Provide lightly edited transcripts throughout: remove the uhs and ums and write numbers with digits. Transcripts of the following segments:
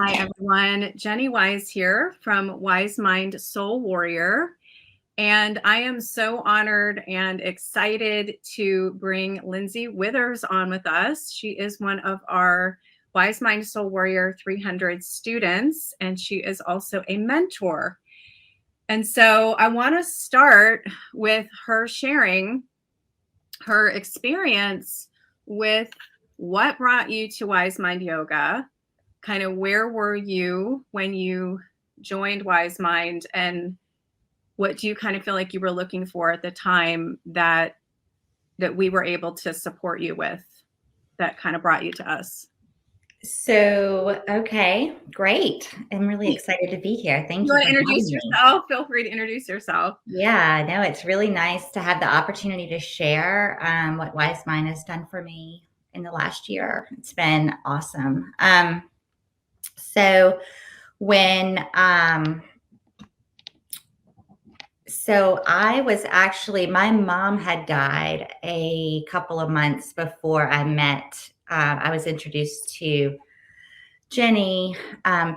Hi, everyone. Jennie Wise here from WiseMind Soul Warrior. And I am so honored and excited to bring Lindsay Withers on with us. She is one of our WiseMind Soul Warrior 300 students, and she is also a mentor. And so I want to start with her sharing her experience with what brought you to WiseMind Yoga. Kind of where were you when you joined WiseMind, and what do you kind of feel like you were looking for at the time that we were able to support you with, that kind of brought you to us? So, okay, great. I'm really excited to be here. Thank You you want for to having introduce me. yourself? Feel free to introduce yourself. Yeah, no, it's really nice to have the opportunity to share what WiseMind has done for me in the last year. It's been awesome. So when so I was actually, my mom had died a couple of months before I met. I was introduced to Jennie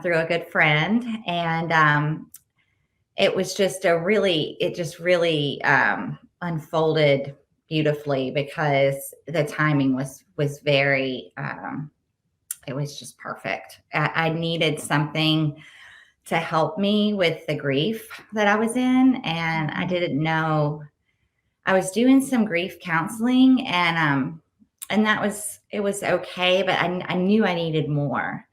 through a good friend, and it was just it just really unfolded beautifully because the timing was very, it was just perfect. I needed something to help me with the grief that I was in, and I didn't know. I was doing some grief counseling, and it was okay, but I knew I needed more.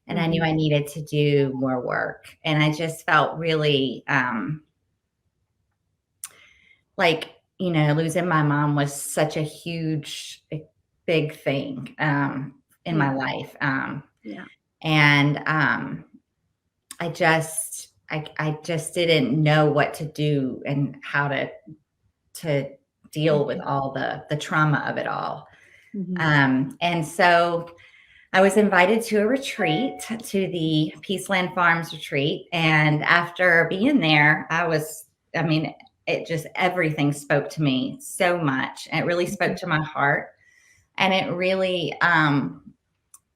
And I knew I needed to do more work. And I just felt really like, losing my mom was such a huge, big thing in my life. Yeah. And I just didn't know what to do and how to deal with all the trauma of it all. And so I was invited to a retreat, to the Peaceland Farms retreat. And after being there, it just, everything spoke to me so much. And it really spoke to my heart. And it really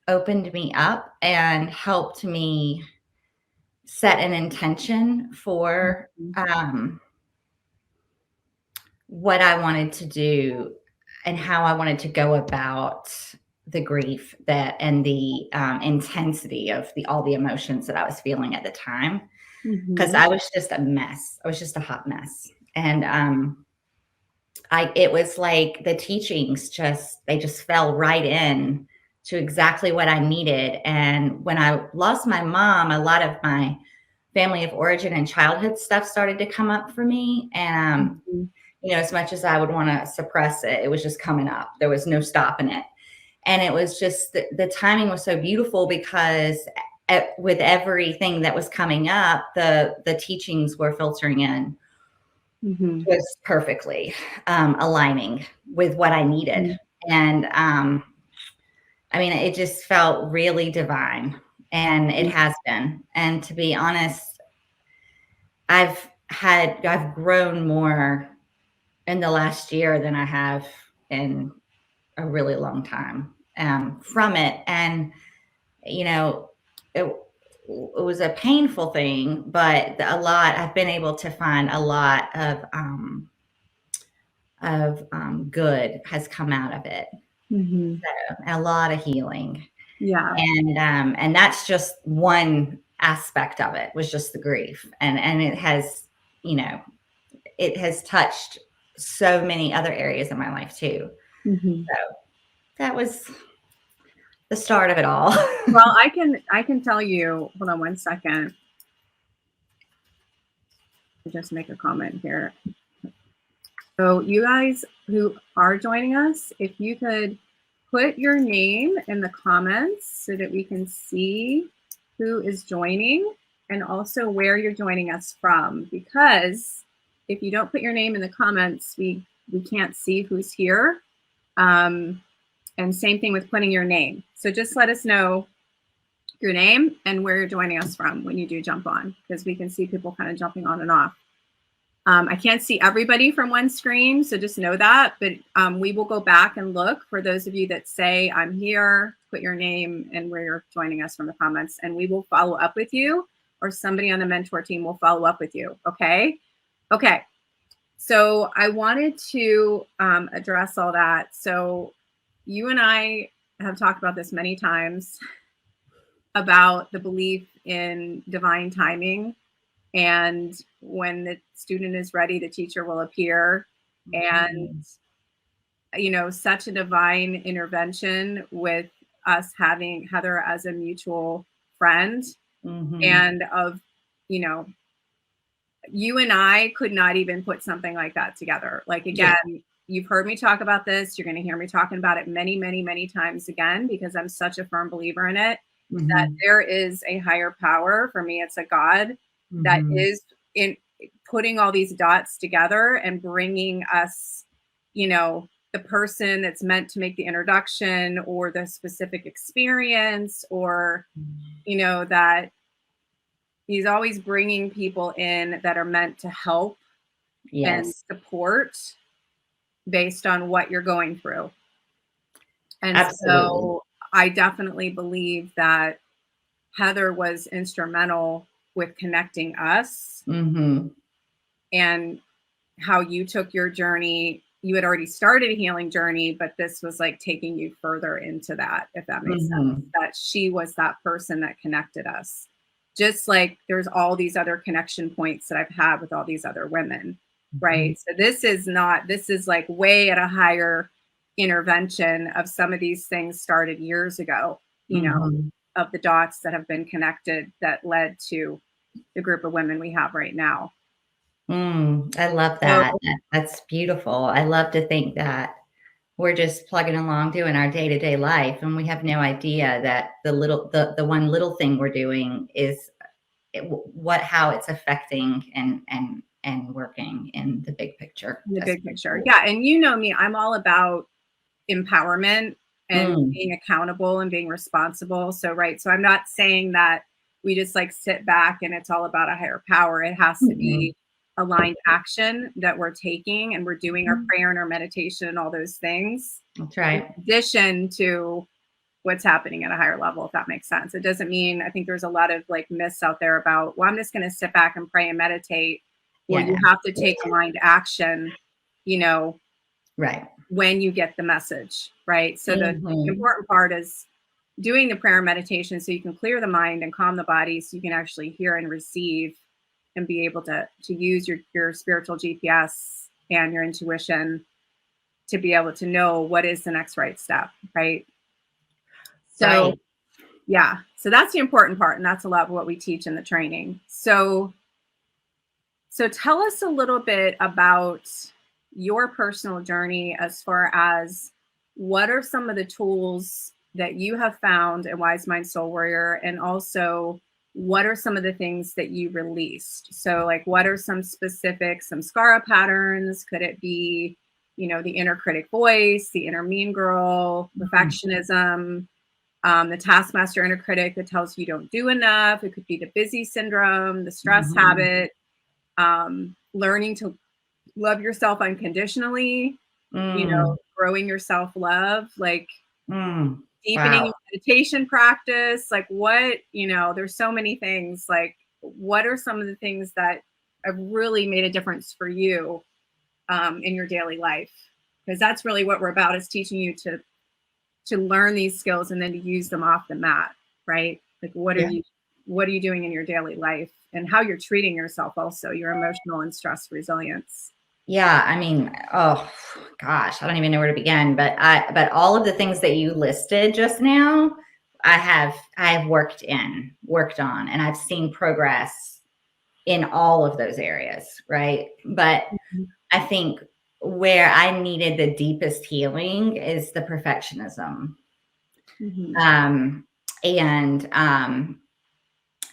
opened me up and helped me set an intention for what I wanted to do and how I wanted to go about the grief and the intensity of all the emotions that I was feeling at the time, because I was just a mess. I was just a hot mess. And it was like the teachings they just fell right in to exactly what I needed. And when I lost my mom, a lot of my family of origin and childhood stuff started to come up for me. And as much as I would want to suppress it, it was just coming up. There was no stopping it. And it was just, the timing was so beautiful because with everything that was coming up, the teachings were filtering in just perfectly, aligning with what I needed. And it just felt really divine, and it has been. And to be honest, I've grown more in the last year than I have in a really long time from it. And, it was a painful thing, but I've been able to find a lot of good has come out of it. So, a lot of healing. Yeah. And that's just one aspect of it, was just the grief. And it has, it has touched so many other areas of my life too. So that was the start of it all. Well, I can tell you, hold on one second. I'll just make a comment here. So you guys who are joining us, if you could put your name in the comments so that we can see who is joining, and also where you're joining us from, because if you don't put your name in the comments, we can't see who's here. And same thing with putting your name. So just let us know your name and where you're joining us from when you do jump on, because we can see people kind of jumping on and off. I can't see everybody from one screen, so just know that. But we will go back and look for those of you that say, I'm here, put your name and where you're joining us from the comments, and we will follow up with you, or somebody on the mentor team will follow up with you. Okay. Okay. So I wanted to address all that. So you and I have talked about this many times about the belief in divine timing. And when the student is ready, the teacher will appear. And, you know, such a divine intervention with us having Heather as a mutual friend, and of, you know, you and I could not even put something like that together. Like, again, you've heard me talk about this. You're going to hear me talking about it many, many, many times again, because I'm such a firm believer in it, that there is a higher power. For me, it's a God that is in putting all these dots together and bringing us, you know, the person that's meant to make the introduction, or the specific experience, or, you know, that he's always bringing people in that are meant to help and support based on what you're going through. And so I definitely believe that Heather was instrumental with connecting us, and how you took your journey. You had already started a healing journey, but this was like taking you further into that, if that makes sense. That she was that person that connected us. Just like there's all these other connection points that I've had with all these other women, right? So this is like way at a higher intervention of some of these things started years ago, you know, of the dots that have been connected that led to the group of women we have right now. I love that. That's beautiful. I love to think that we're just plugging along doing our day-to-day life, and we have no idea that the one little thing we're doing is how it's affecting and working in the big picture. In the big picture. Yeah. And you know me, I'm all about empowerment and being accountable and being responsible. So, right. So I'm not saying that we just like sit back and it's all about a higher power. It has to be aligned action that we're taking, and we're doing our prayer and our meditation and all those things. That's right. In addition to what's happening at a higher level, if that makes sense. It doesn't mean, I think there's a lot of like myths out there about, well, I'm just going to sit back and pray and meditate. Well, you have to take aligned action, you know, right, when you get the message, right? So the important part is doing the prayer and meditation so you can clear the mind and calm the body, so you can actually hear and receive and be able to use your spiritual GPS and your intuition to be able to know what is the next right step, right? So yeah, so that's the important part, and that's a lot of what we teach in the training. So tell us a little bit about your personal journey, as far as what are some of the tools that you have found in WiseMind Soul Warrior, and also what are some of the things that you released? So like, what are some specific, some Skara patterns? Could it be, you know, the inner critic voice, the inner mean girl, perfectionism, the taskmaster inner critic that tells you don't do enough? It could be the busy syndrome, the stress habit, learning to love yourself unconditionally, you know, growing your self-love, like deepening your meditation practice. Like what, you know, there's so many things. Like, what are some of the things that have really made a difference for you in your daily life? Because that's really what we're about, is teaching you to learn these skills and then to use them off the mat, right? Like what are you doing in your daily life, and how you're treating yourself, also your emotional and stress resilience. Yeah, I mean, oh gosh, I don't even know where to begin, but all of the things that you listed just now, I have worked on, and I've seen progress in all of those areas, right? But I think where I needed the deepest healing is the perfectionism.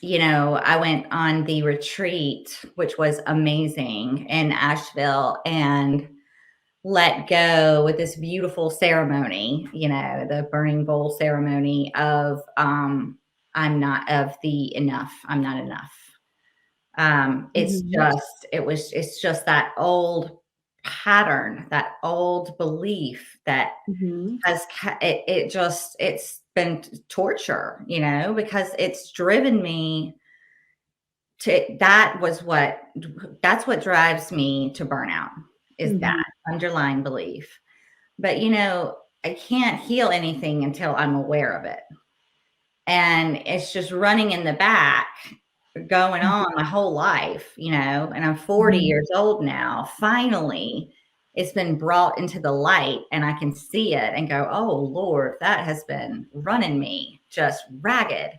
You know, I went on the retreat, which was amazing, in Asheville, and let go with this beautiful ceremony, you know, the burning bowl ceremony of I'm not enough. It's just that old pattern, that old belief that it's been torture, because it's driven me to, that's what drives me to burnout, is that underlying belief. But, I can't heal anything until I'm aware of it. And it's just running in the back, going on my whole life, and I'm 40 years old now. Finally, it's been brought into the light and I can see it and go, oh Lord, that has been running me just ragged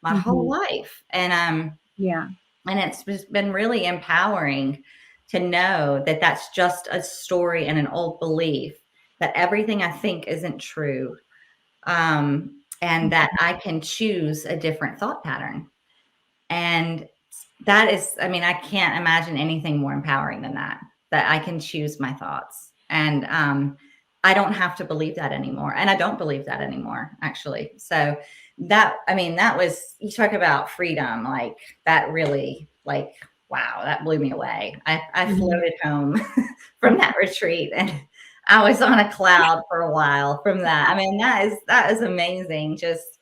my whole life. And it's just been really empowering to know that that's just a story and an old belief, that everything I think isn't true. And that I can choose a different thought pattern. And that is, I can't imagine anything more empowering than that I can choose my thoughts. And I don't have to believe that anymore. And I don't believe that anymore, actually. So that was, you talk about freedom, like that really, like, wow, that blew me away. I floated home from that retreat, and I was on a cloud for a while from that. That is amazing. Just,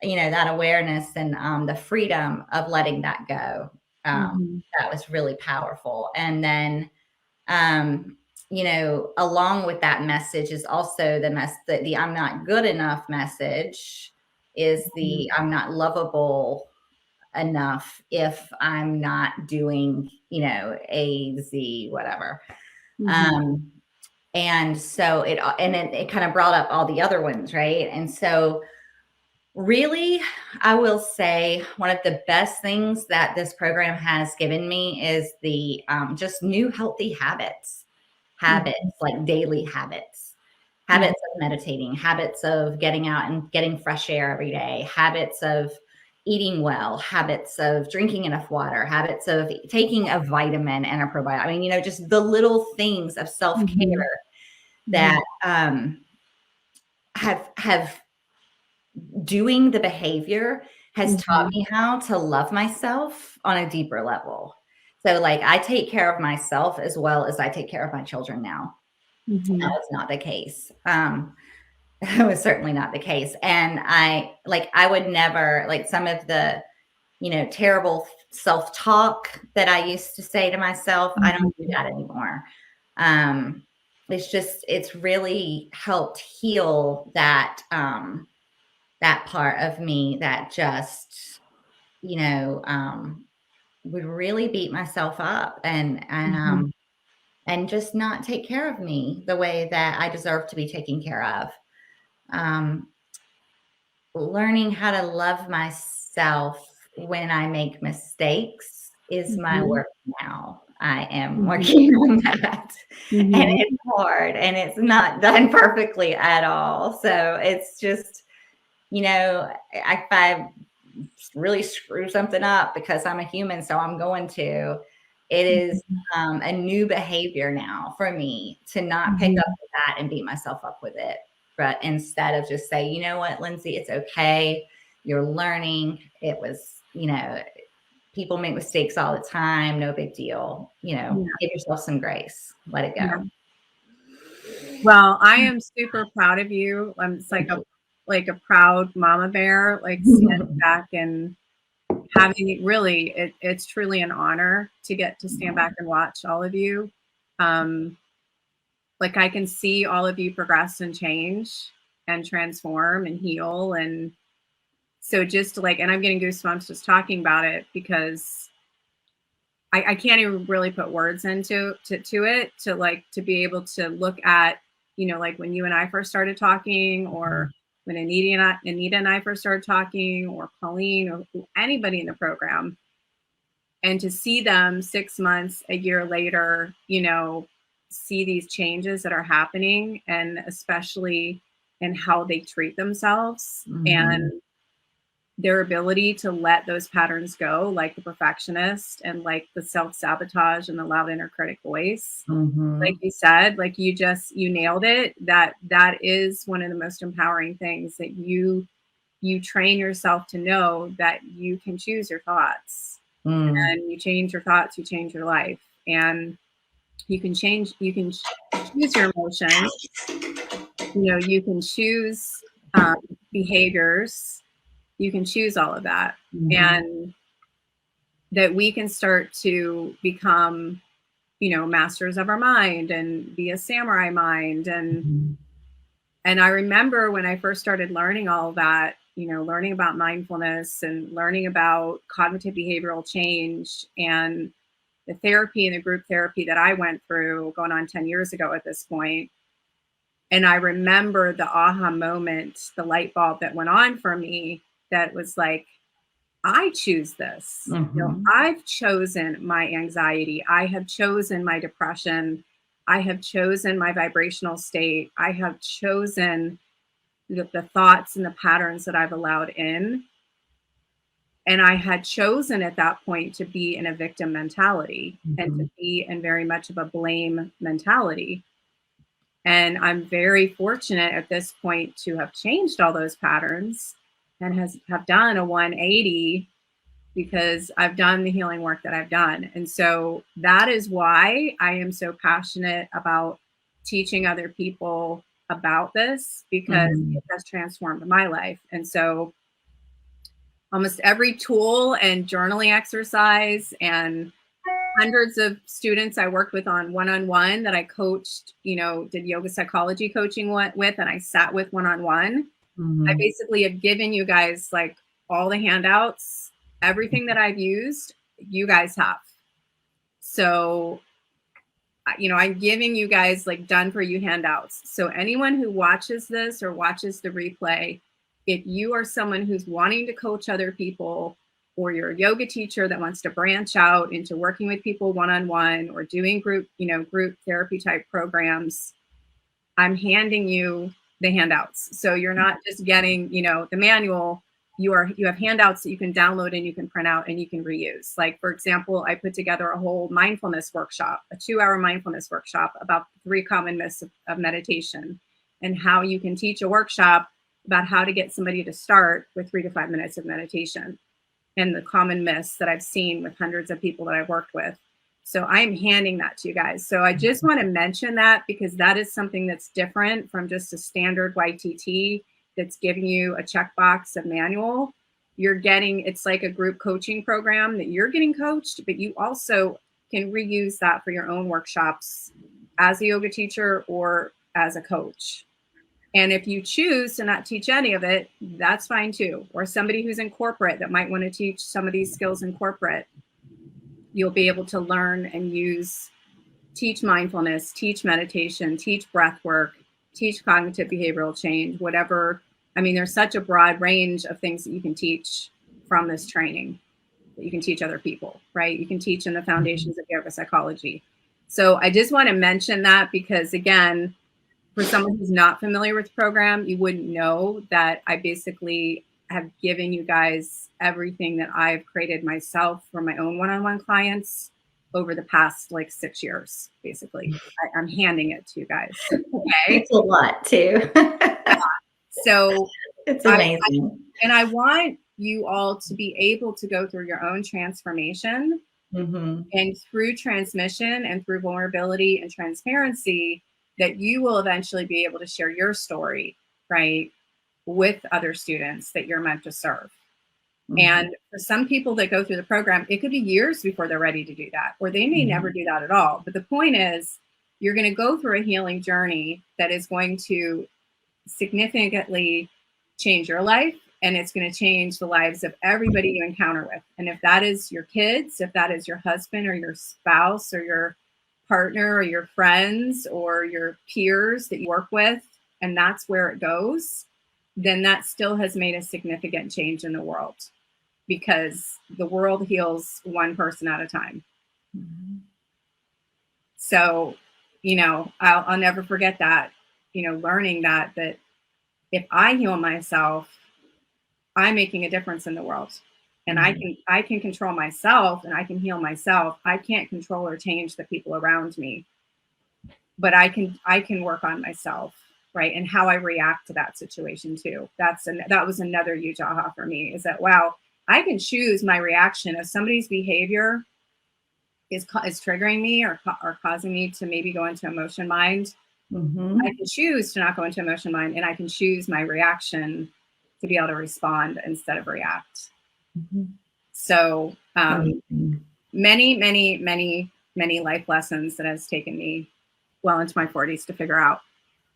that awareness and the freedom of letting that go. That was really powerful. And then, along with that message is also the I'm not good enough message, is the I'm not lovable enough if I'm not doing, A, Z, whatever. And so it kind of brought up all the other ones, right? And so really, I will say one of the best things that this program has given me is the just new healthy habits, like daily habits of meditating, habits of getting out and getting fresh air every day, habits of eating well, habits of drinking enough water, habits of taking a vitamin and a probiotic. Just the little things of self-care that have doing the behavior has taught me how to love myself on a deeper level. So like I take care of myself as well as I take care of my children now. That was not the case. It was certainly not the case. And I would never, like, some of the, terrible self-talk that I used to say to myself, I don't do that anymore. It's really helped heal that, that part of me that just, would really beat myself up and just not take care of me the way that I deserve to be taken care of. Learning how to love myself when I make mistakes is my work now. I am working on that. And it's hard and it's not done perfectly at all. So it's just, if I really screw something up, because I'm a human, so I'm going to, it is a new behavior now for me to not pick up with that and beat myself up with it. But instead of just say, you know what, Lindsay, it's okay. You're learning. It was, people make mistakes all the time. No big deal. Give yourself some grace. Let it go. Well, I am super proud of you. It's like a proud mama bear, like standing back and having it really, it's truly an honor to get to stand back and watch all of you. Like I can see all of you progress and change and transform and heal. And so just like, and I'm getting goosebumps just talking about it, because I can't even really put words into it to be able to look at, like when you and I first started talking, or when Anita and I first started talking, or Pauline, or anybody in the program, and to see them 6 months, a year later, see these changes that are happening, and especially in how they treat themselves and their ability to let those patterns go, like the perfectionist and like the self-sabotage and the loud inner critic voice. Like you said, like you nailed it. That is one of the most empowering things, that you train yourself to know that you can choose your thoughts. Mm. And you change your thoughts, you change your life. And you can choose your emotions. You can choose behaviors. You can choose all of that. Mhm. And that we can start to become, masters of our mind and be a samurai mind. Mhm. And I remember when I first started learning all of that, learning about mindfulness and learning about cognitive behavioral change and the therapy and the group therapy that I went through going on 10 years ago at this point. And I remember the aha moment, the light bulb that went on for me that was like, I choose this. Mhm. I've chosen my anxiety. I have chosen my depression. I have chosen my vibrational state. I have chosen the thoughts and the patterns that I've allowed in. And I had chosen at that point to be in a victim mentality and to Mhm. be in very much of a blame mentality. And I'm very fortunate at this point to have changed all those patterns and have done a 180 because I've done the healing work that I've done. And so that is why I am so passionate about teaching other people about this, because Mhm. it has transformed my life. And so almost every tool and journaling exercise and hundreds of students I worked with on one-on-one that I coached, did yoga psychology coaching with, and I sat with one-on-one. I Mhm. basically have given you guys like all the handouts, everything that I've used, you guys have. So, I'm giving you guys like done for you handouts. So anyone who watches this or watches the replay, if you are someone who's wanting to coach other people, or you're a yoga teacher that wants to branch out into working with people one-on-one or doing group therapy type programs, I'm handing you the handouts. So you're not just getting, the manual. You have handouts that you can download and you can print out and you can reuse. Like, for example, I put together a whole mindfulness workshop, a 2-hour mindfulness workshop about 3 common myths of meditation, and how you can teach a workshop about how to get somebody to start with 3 to 5 minutes of meditation, and the common myths that I've seen with hundreds of people that I've worked with. So I'm handing that to you guys. So I just want to mention that because that is something that's different from just a standard YTT that's giving you a checkbox of manual. It's like a group coaching program that you're getting coached, but you also can reuse that for your own workshops as a yoga teacher or as a coach. And if you choose to not teach any of it, that's fine too. Or somebody who's in corporate that might want to teach some of these skills in corporate, you'll be able to learn and teach mindfulness, teach meditation, teach breath work, teach cognitive behavioral change, whatever. I mean, there's such a broad range of things that you can teach from this training that you can teach other people, right? You can teach in the foundations of yoga psychology. So I just want to mention that because, again, for someone who's not familiar with the program, you wouldn't know that I basically have given you guys everything that I've created myself for my own one-on-one clients over the past like 6 years, basically. I'm handing it to you guys. Okay. It's a lot too. So It's I amazing. and I want you all to be able to go through your own transformation, Mhm. and through transmission and through vulnerability and transparency, that you will eventually be able to share your story, right, with other students that you're meant to serve. Mhm. And for some people that go through the program, it could be years before they're ready to do that, or they may never Mhm. do that at all. But the point is, you're going to go through a healing journey that is going to significantly change your life, and it's going to change the lives of everybody you encounter with. And if that is your kids, if that is your husband or your spouse or your partner or your friends or your peers that you work with, and that's where it goes, then that still has made a significant change in the world, because the world heals one person at a time. Mhm. So, I'll never forget that, learning that if I heal myself, I'm making a difference in the world. And Mhm. I can control myself and I can heal myself. I can't control or change the people around me, but I can work on myself, right? And how I react to that situation too. That was another huge aha for me, is that, wow, I can choose my reaction. If somebody's behavior is triggering me or causing me to maybe go into emotion mind, I can choose to not go into emotion mind, and I can choose my reaction to be able to respond instead of react. So many, many, many, many life lessons that has taken me well into my 40s to figure out.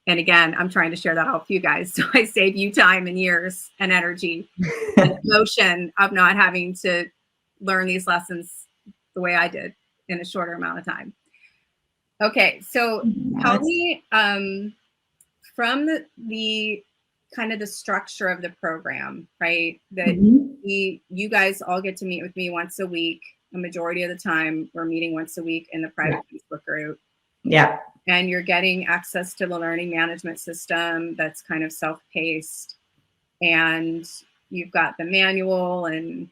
And again, I'm trying to share that all with you guys, so I save you time and years and energy and emotion of not having to learn these lessons the way I did in a shorter amount of time. Okay, so tell me from the kind of the structure of the program, right? That you guys all get to meet with me once a week. A majority of the time, we're meeting once a week in the private Facebook group. Yeah. And you're getting access to the learning management system that's kind of self-paced. And you've got the manual and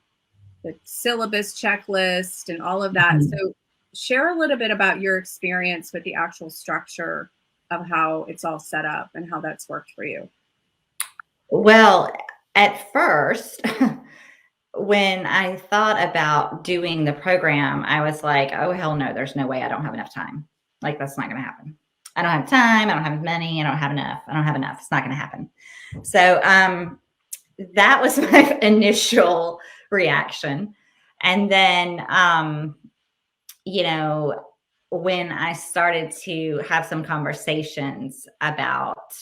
the syllabus checklist and all of that. So share a little bit about your experience with the actual structure of how it's all set up and how that's worked for you. Well, at first, when I thought about doing the program, I was like, oh, hell no, there's no way. I don't have enough time. Like, that's not going to happen. I don't have time. I don't have money. I don't have enough. I don't have enough. It's not going to happen. So that was my initial reaction. And then, you know, when I started to have some conversations about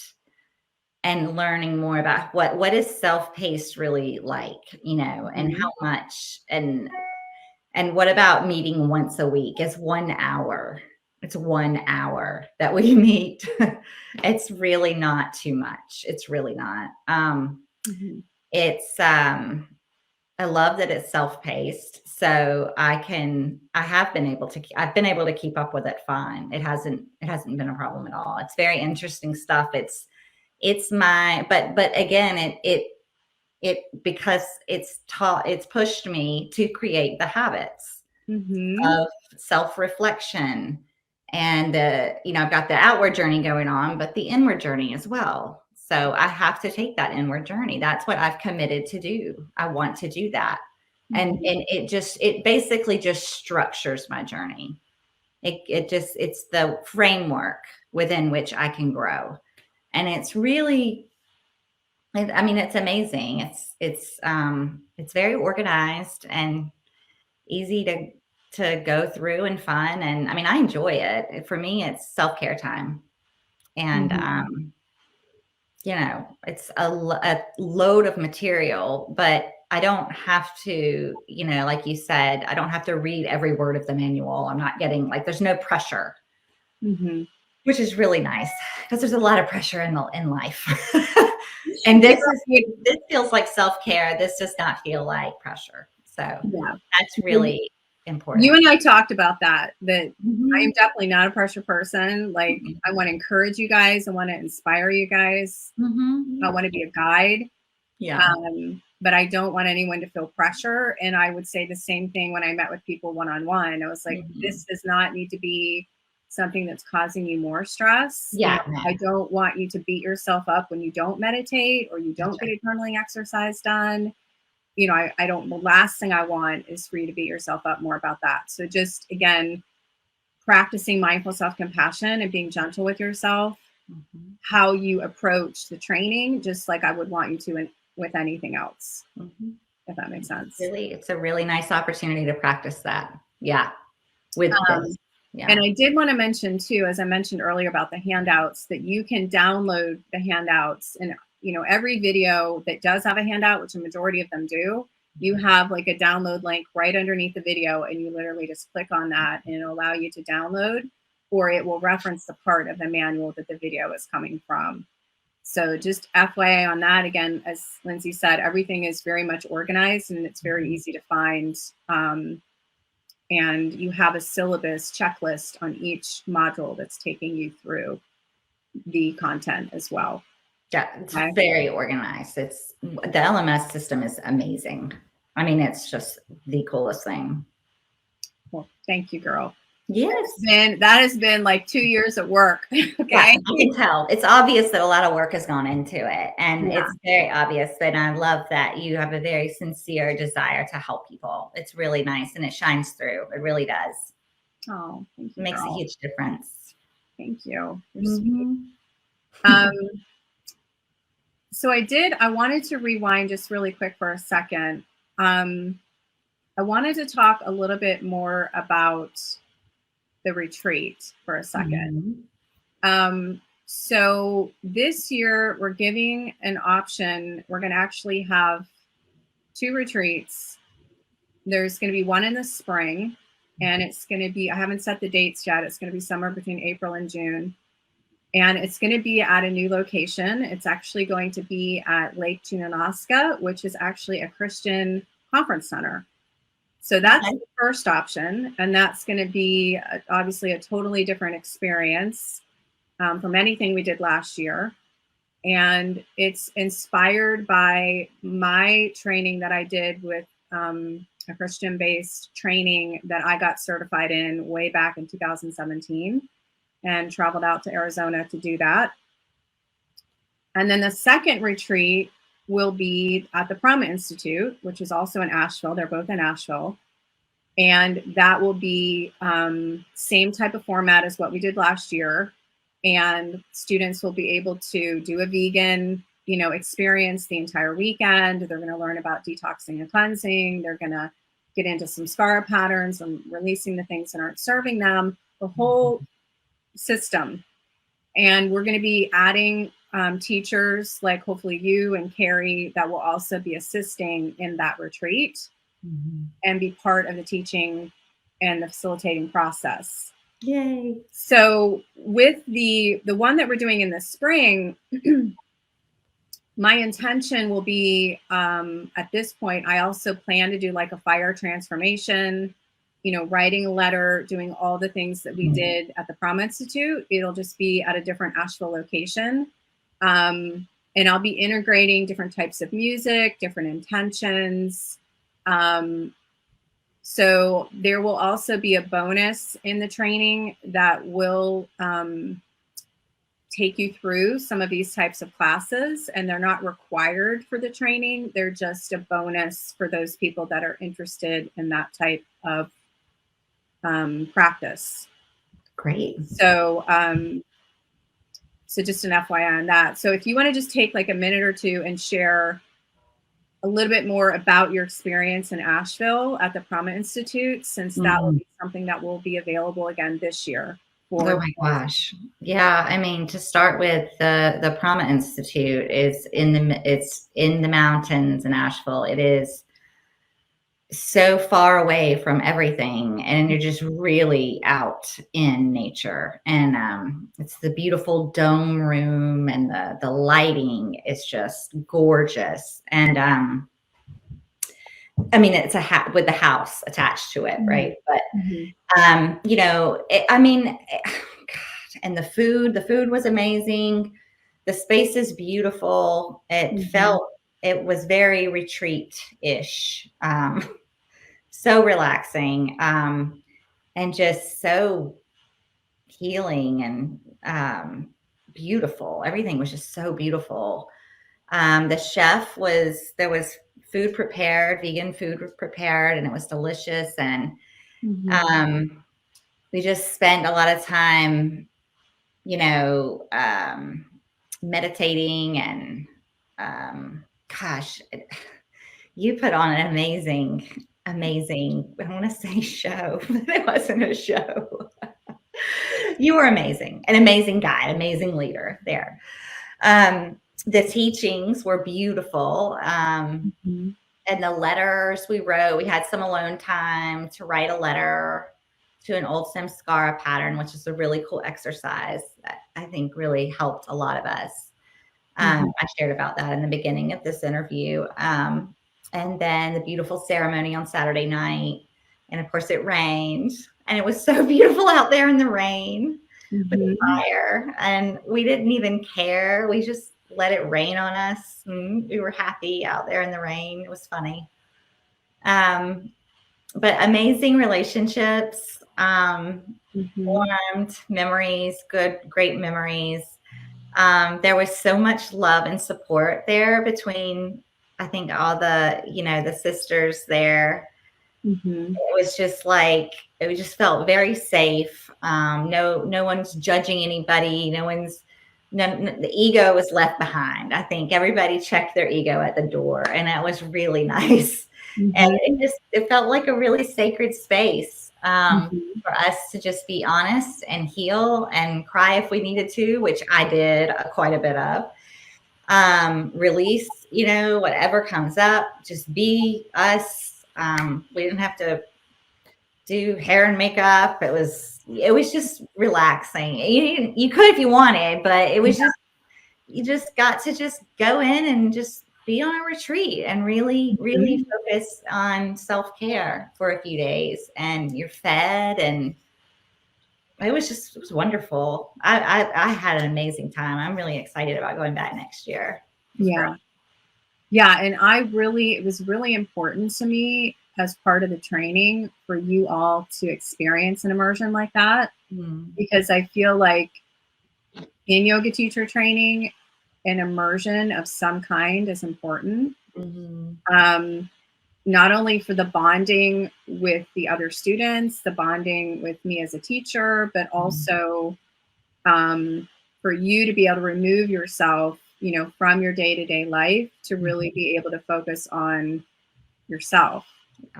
and learning more about what is self-paced really like, you know, and how much, and what about meeting once a week? It's 1 hour. It's 1 hour that we meet. It's really not too much. It's really not. It's I love that it's self-paced. So I've been able to keep up with it fine. It hasn't been a problem at all. It's very interesting stuff. It's my, but again, it because it's pushed me to create the habits of self-reflection. And I've got the outward journey going on, but the inward journey as well. So I have to take that inward journey. That's what I've committed to do. I want to do that. And it basically just structures my journey. It's the framework within which I can grow. And it's really, I mean, it's amazing. It's very organized and easy to go through and fun. And I mean, I enjoy it. For me, it's self-care time. And, it's a load of material, but I don't have to, like you said, I don't have to read every word of the manual. I'm not getting there's no pressure, which is really nice because there's a lot of pressure in life. And this feels like self-care. This does not feel like pressure. So that's really important. You and I talked about that I am definitely not a pressure person. I want to encourage you guys. I want to inspire you guys. I want to be a guide. But I don't want anyone to feel pressure. And I would say the same thing when I met with people one-on-one. I was like, this does not need to be something that's causing you more stress. I don't want you to beat yourself up when you don't meditate or you don't get a journaling exercise done. I don't, the last thing I want is for you to beat yourself up more about that. So just, again, practicing mindful self-compassion and being gentle with yourself, how you approach the training, just like I would want you to with anything else, if that makes sense. It's a really nice opportunity to practice that. Yeah. And I did want to mention too, as I mentioned earlier about the handouts, that you can download the handouts, and every video that does have a handout, which a majority of them do, you have a download link right underneath the video, and you literally just click on that and it'll allow you to download, or it will reference the part of the manual that the video is coming from. So just FYI on that. Again, as Lindsay said, everything is very much organized and it's very easy to find. And you have a syllabus checklist on each module that's taking you through the content as well. Yeah, it's very organized. The LMS system is amazing. I mean, it's just the coolest thing. Well, thank you, girl. Yes. That has been like 2 years of work. Yeah, Okay. I can tell. It's obvious that a lot of work has gone into it, and Yeah. it's very obvious. And I love that you have a very sincere desire to help people. It's really nice, and it shines through. It really does. Oh, thank It you, makes a girl. huge difference. Thank you. You're sweet. Mhm. Um, so I wanted to rewind just really quick for a second. I wanted to talk a little bit more about the retreat for a second. Mhm. So this year we're giving an option. We're going to actually have 2 retreats. There's going to be one in the spring, and it's going to be, I haven't set the dates yet. It's going to be somewhere between April and June. And it's going to be at a new location. It's actually going to be at Lake Junanosca, which is actually a Christian conference center. So that's Okay. the first option. And that's going to be obviously a totally different experience from anything we did last year. And it's inspired by my training that I did with a Christian based training that I got certified in way back in 2017 and traveled out to Arizona to do that. And then the second retreat will be at the Promise Institute, which is also in Asheville. They're both in Asheville. And that will be same type of format as what we did last year. And students will be able to do a vegan, experience the entire weekend. They're going to learn about detoxing and cleansing. They're going to get into some scar patterns and releasing the things that aren't serving them, the whole system. And we're going to be adding teachers like hopefully you and Carrie that will also be assisting in that retreat and be part of the teaching and the facilitating process. Yay. So with the one that we're doing in the spring, my intention will be at this point, I also plan to do like a fire transformation, writing a letter, doing all the things that we did at the Prom Institute. It'll just be at a different Asheville location. And I'll be integrating different types of music, different intentions. So there will also be a bonus in the training that will take you through some of these types of classes, and they're not required for the training. They're just a bonus for those people that are interested in that type of practice. Great. So, so just an FYI on that. So if you want to just take like a minute or two and share a little bit more about your experience in Asheville at the Promise Institute, since that will be something that will be available again this year. Oh my gosh. Yeah. I mean, to start with, the Promise Institute is it's in the mountains in Asheville. It is so far away from everything, and you're just really out in nature. And it's the beautiful dome room, and the lighting is just gorgeous. And I mean, it's with the house attached to it, right? But God, and the food was amazing. The space is beautiful. It was very retreat-ish. So relaxing, and just so healing and beautiful. Everything was just so beautiful. The chef there was food prepared, vegan food was prepared, and it was delicious. And we just spent a lot of time, meditating. And gosh, you put on an amazing, I want to say show, but it wasn't a show. You were amazing, an amazing guy, an amazing leader there. The teachings were beautiful. And the letters we wrote, we had some alone time to write a letter to an old stem scar pattern, which is a really cool exercise that I think really helped a lot of us. I shared about that in the beginning of this interview. And then the beautiful ceremony on Saturday night. And of course it rained, and it was so beautiful out there in the rain with the fire. And we didn't even care. We just let it rain on us. We were happy out there in the rain. It was funny. But amazing relationships. Mhm. Warmed memories, great memories. There was so much love and support there between, I think, all the sisters there. Mhm. It was just like, it just felt very safe. No one's judging anybody. The ego was left behind. I think everybody checked their ego at the door, and that was really nice. And Mhm. it felt like a really sacred space Mhm. for us to just be honest and heal and cry if we needed to, which I did quite a bit of. Release, whatever comes up, just be us. We didn't have to do hair and makeup. It was just relaxing. You could if you wanted, but it was just, you just got to just go in and just be on a retreat and really, really Mhm. focus on self-care for a few days, and you're fed, and it was wonderful. I had an amazing time. I'm really excited about going back next year. It's great. Yeah. Yeah, and it was really important to me as part of the training for you all to experience an immersion like that, Mm, because I feel like in yoga teacher training, an immersion of some kind is important. mhm, Um, Not only for the bonding with the other students, the bonding with me as a teacher, but mhm, also for you to be able to remove yourself, from your day to day life to really mhm. be able to focus on yourself,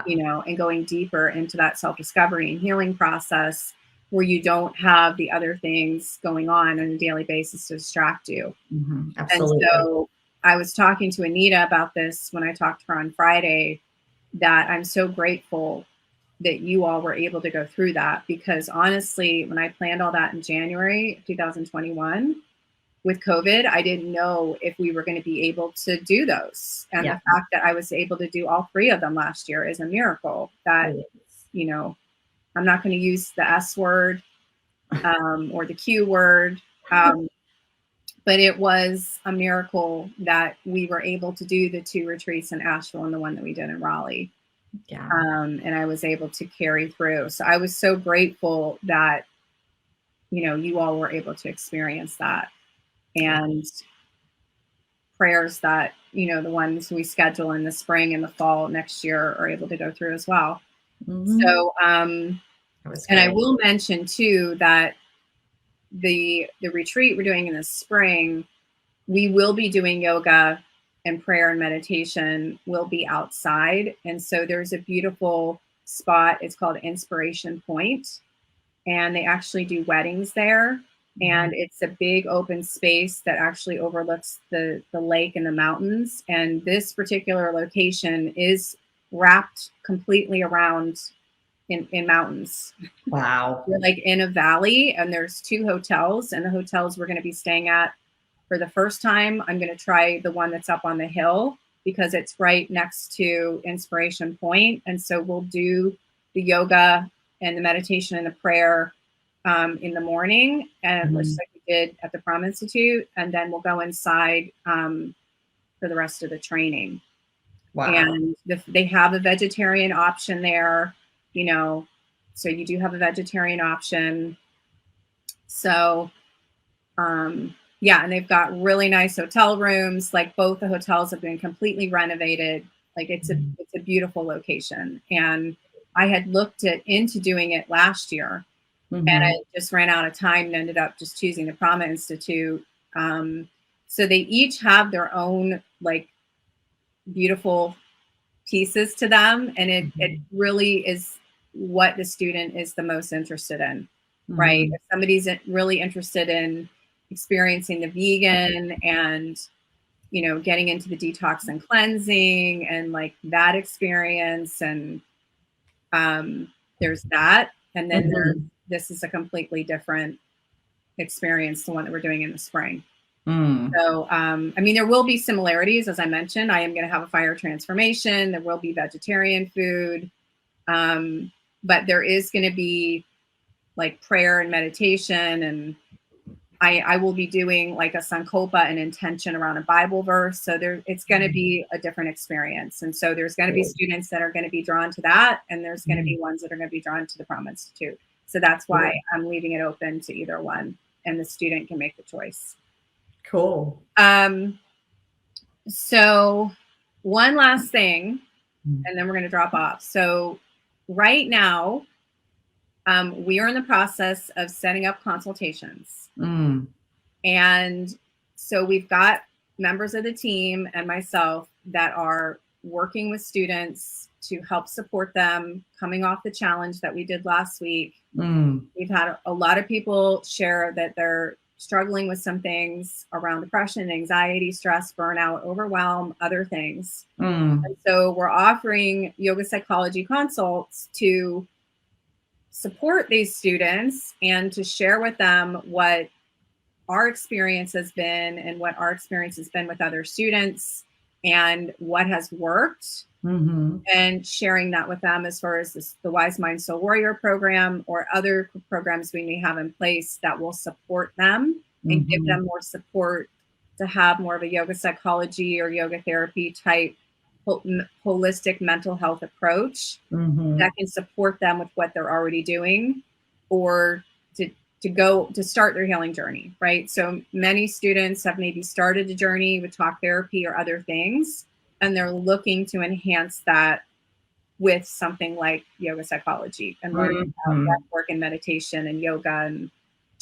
Yeah. and going deeper into that self discovery and healing process where you don't have the other things going on a daily basis to distract you. Mhm, And absolutely. so I was talking to Anita about this when I talked to her on Friday, that I'm so grateful that you all were able to go through that, because honestly, when I planned all that in January 2021 with COVID, I didn't know if we were going to be able to do those. And Yeah. the fact that I was able to do all three of them last year is a miracle. That, It is. you know, I'm not going to use the S word or the Q word, um, but it was a miracle that we were able to do the two retreats in Asheville and the one that we did in Raleigh. Yeah. And I was able to carry through. So I was so grateful that, you all were able to experience that. Yeah. And prayers that, the ones we schedule in the spring and the fall next year are able to go through as well. Mhm. So, It was and I great. will mention too that the retreat we're doing in the spring, we will be doing yoga and prayer and meditation will be outside. And so there's a beautiful spot. It's called Inspiration Point, and they actually do weddings there. Mhm. And it's a big open space that actually overlooks the lake and the mountains. And this particular location is wrapped completely around in mountains. Wow. We're like in a valley, and there's two hotels, and the hotels we're going to be staying at for the first time. I'm going to try the one that's up on the hill because it's right next to Inspiration Point. And so we'll do the yoga and the meditation and the prayer in the morning, and just Mhm. like we did at the Prom Institute. And then we'll go inside for the rest of the training. Wow. And they have a vegetarian option there, you know, so you do have a vegetarian option. So yeah, and they've got really nice hotel rooms. Like both the hotels have been completely renovated. Like Mhm. it's a beautiful location. And I had looked into doing it last year, and Mhm. I just ran out of time and ended up just choosing the Prama Institute. Um, so they each have their own like beautiful pieces to them, and it Mhm. really is what the student is the most interested in, right? Mhm. If somebody's really interested in experiencing the vegan and getting into the detox and cleansing and like that experience, and um there's that, and then Mhm. this is a completely different experience, the one that we're doing in the spring. Mm. So, I mean, there will be similarities. As I mentioned, I am going to have a fire transformation. There will be vegetarian food. Um, but there is going to be like prayer and meditation and I will be doing like a sankalpa, an intention around a Bible verse. So it's going to be a different experience. And so there's going to be students that are going to be drawn to that. And there's going to be ones that are going to be drawn to the Prom Institute. So that's why I'm leaving it open to either one, and the student can make the choice. Cool. So one last thing, and then we're going to drop off. So right now, we are in the process of setting up consultations. And so we've got members of the team and myself that are working with students to help support them coming off the challenge that we did last week. We've had a lot of people share that they're struggling with some things around depression, anxiety, stress, burnout, overwhelm, other things. And so we're offering yoga psychology consults to support these students and to share with them what our experience has been and what our experience has been with other students and what has worked, and sharing that with them as far as the WiseMind Soul Warrior program or other programs we may have in place that will support them and give them more support to have more of a yoga psychology or yoga therapy type holistic mental health approach that can support them with what they're already doing, or to start their healing journey, right? So many students have maybe started a journey with talk therapy or other things, and they're looking to enhance that with something like yoga psychology and learning about breath work and meditation and yoga and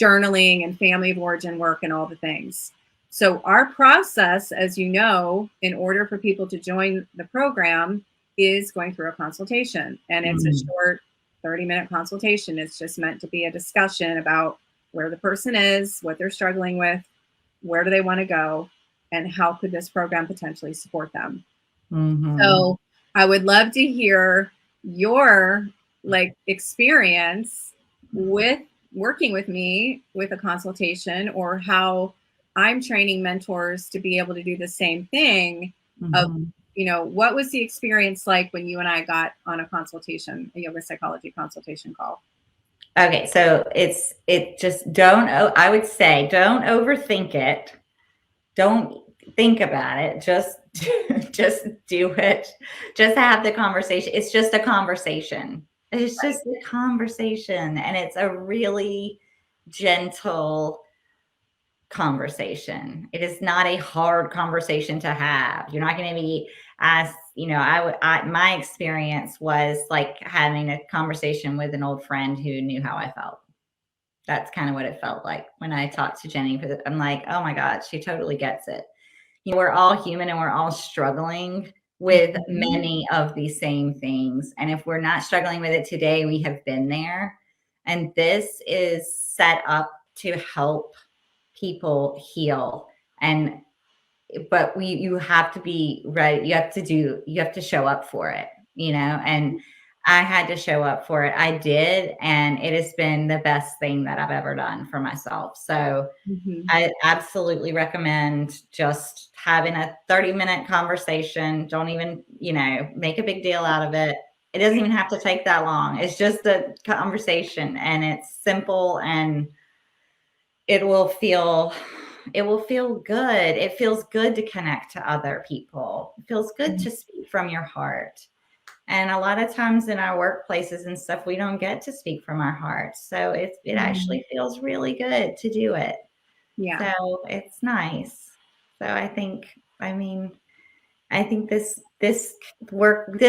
journaling and family of origin work and all the things. So our process, as you know, in order for people to join the program, is going through a consultation. And it's a short 30-minute consultation. It's just meant to be a discussion about where the person is, what they're struggling with, where do they want to go, and how could this program potentially support them. So I would love to hear your experience with working with me with a consultation, or how I'm training mentors to be able to do the same thing of, what was the experience like when you and I got on a consultation, a yoga psychology consultation call? Okay. So I would say don't overthink it. Don't think about it. Just do it. Just have the conversation. It's just a conversation. It's just a conversation. And it's a really gentle conversation. It is not a hard conversation to have. You're not going to be asked, my experience was like having a conversation with an old friend who knew how I felt. That's kind of what it felt like when I talked to Jennie. I'm like, oh my God, she totally gets it. We're all human and we're all struggling with many of these same things. And if we're not struggling with it today, we have been there. And this is set up to help people heal. But you have to be ready. You have to show up for it, and I had to show up for it. I did. And it has been the best thing that I've ever done for myself. So I absolutely recommend just having a 30-minute conversation. Don't even, make a big deal out of it. It doesn't even have to take that long. It's just a conversation, and it's simple, and it will feel good. It feels good to connect to other people. It feels good to speak from your heart. And a lot of times in our workplaces and stuff, we don't get to speak from our hearts. So it actually feels really good to do it. Yeah. So it's nice. So I think this work,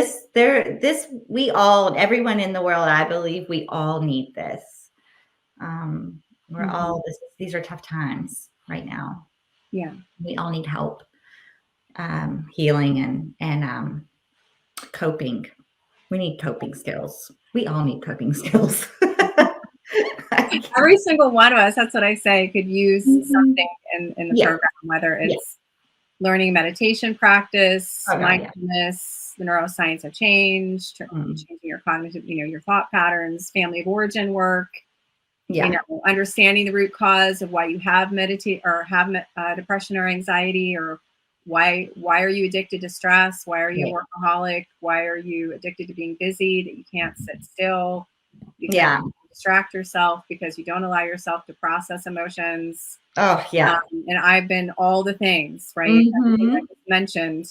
everyone in the world, I believe we all need this. These are tough times right now. Yeah. We all need help, healing and coping. We need coping skills. We all need coping skills. Every single one of us, that's what I say, could use something in the program, whether it's learning meditation practice, mindfulness, the neuroscience of change, changing your cognitive, your thought patterns, family of origin work, understanding the root cause of why you have depression or anxiety, or why are you addicted to stress? Why are you a workaholic? Why are you addicted to being busy, that you can't sit still? You can't distract yourself because you don't allow yourself to process emotions. Oh, yeah. And I've been all the things, right? Everything I Mhm. just mentioned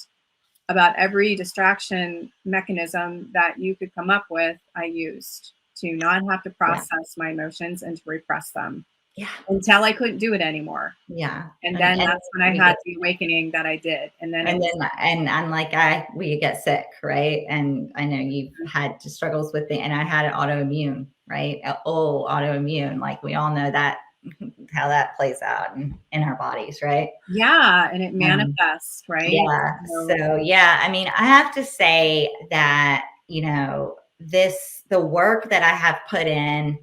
about every distraction mechanism that you could come up with, I used to not have to Yeah. process my emotions and to repress them Yeah. until I couldn't do it anymore. Yeah. And And then and that's when I we had get the awakening that I did. And then it and was, then and I'm like, we get sick, right? And I know you've had struggles with it, and I had an autoimmune, right? Autoimmune. Like we all know that how that plays out in our bodies, right? yeah, and it Um, manifests, right? yeah. So, So yeah, I mean, I have to say that, the work that I have put in,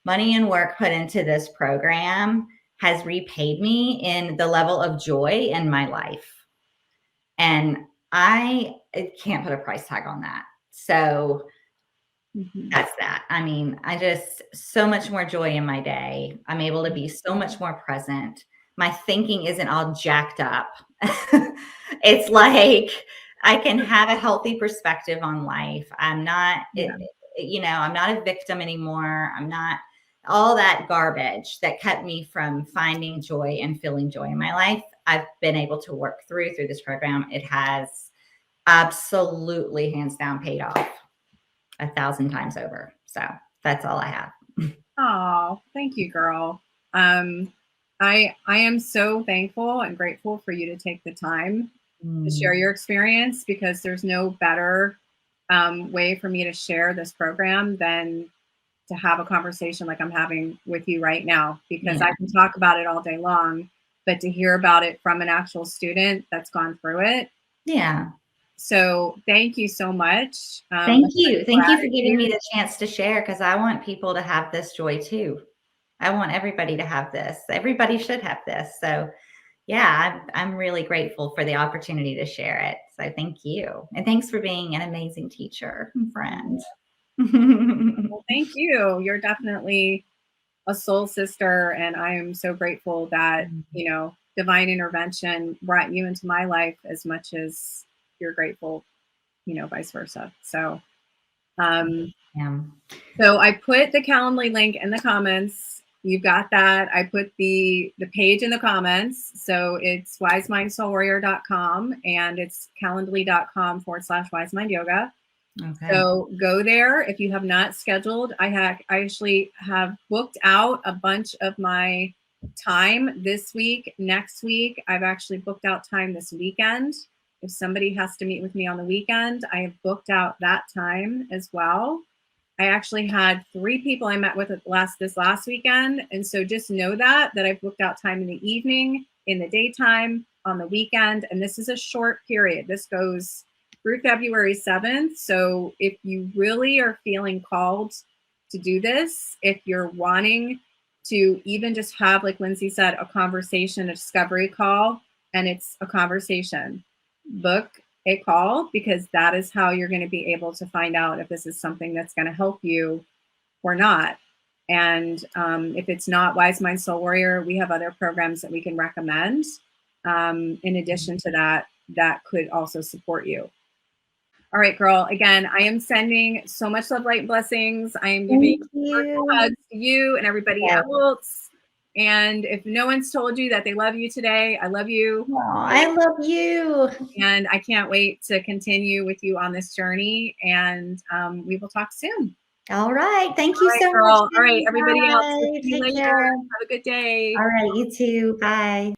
money and work put into this program has repaid me in the level of joy in my life. And I can't put a price tag on that. So mhm, that's that. I mean, I just so much more joy in my day. I'm able to be so much more present. My thinking isn't all jacked up. It's like I can have a healthy perspective on life. I'm not yeah. I'm not a victim anymore. I'm not all that garbage that kept me from finding joy and feeling joy in my life. I've been able to work through this program. It has absolutely hands down paid off 1,000 times over. So that's all I have. Oh, thank you, girl. Um, I am so thankful and grateful for you to take the time to share Mm, your experience because there's no better way for me to share this program than to have a conversation like I'm having with you right now because yeah. I can talk about it all day long, but to hear about it from an actual student that's gone through it. Yeah. So thank you so much. Thank Much you. Thank you for giving me gratitude. the chance to share because I want people to have this joy too. I want everybody to have this. Everybody should have this. So, yeah, I'm really grateful for the opportunity to share it. So, thank you. And thanks for being an amazing teacher and friend. Well, thank you. You're definitely a soul sister, and I am so grateful that divine intervention brought you into my life as much as you're grateful, vice versa. Um, Yeah. so I put the Calendly link in the comments. You got that. I put the page in the comments. So it's wisemindsoulwarrior.com and it's calendly.com/wisemind yoga. Okay. So go there if you have not scheduled. I actually have booked out a bunch of my time this week, next week. I've actually booked out time this weekend. If somebody has to meet with me on the weekend, I have booked out that time as well. I actually had 3 people I met with this last weekend. And so just know that I've booked out time in the evening, in the daytime, on the weekend. And this is a short period. This goes through February 7th. So if you really are feeling called to do this, if you're wanting to even just have, like Lindsay said, a conversation, a discovery call, and it's a conversation, book a call because that is how you're going to be able to find out if this is something that's going to help you or not. And if it's not Wise Mind Soul Warrior, we have other programs that we can recommend in addition to that, that could also support you. All right, girl. Again, I am sending so much love, light, and blessings. I am giving Thank virtual you. hugs to you and everybody Yes. else. And if no one's told you that they love you today, I love you. Aw, I love you. And I can't wait to continue with you on this journey. And we will talk soon. All right. Thank All you right, so much, girl. All right, Jennie. everybody else. Bye. See you Take later. care. Have a good day. All right. You too. Bye.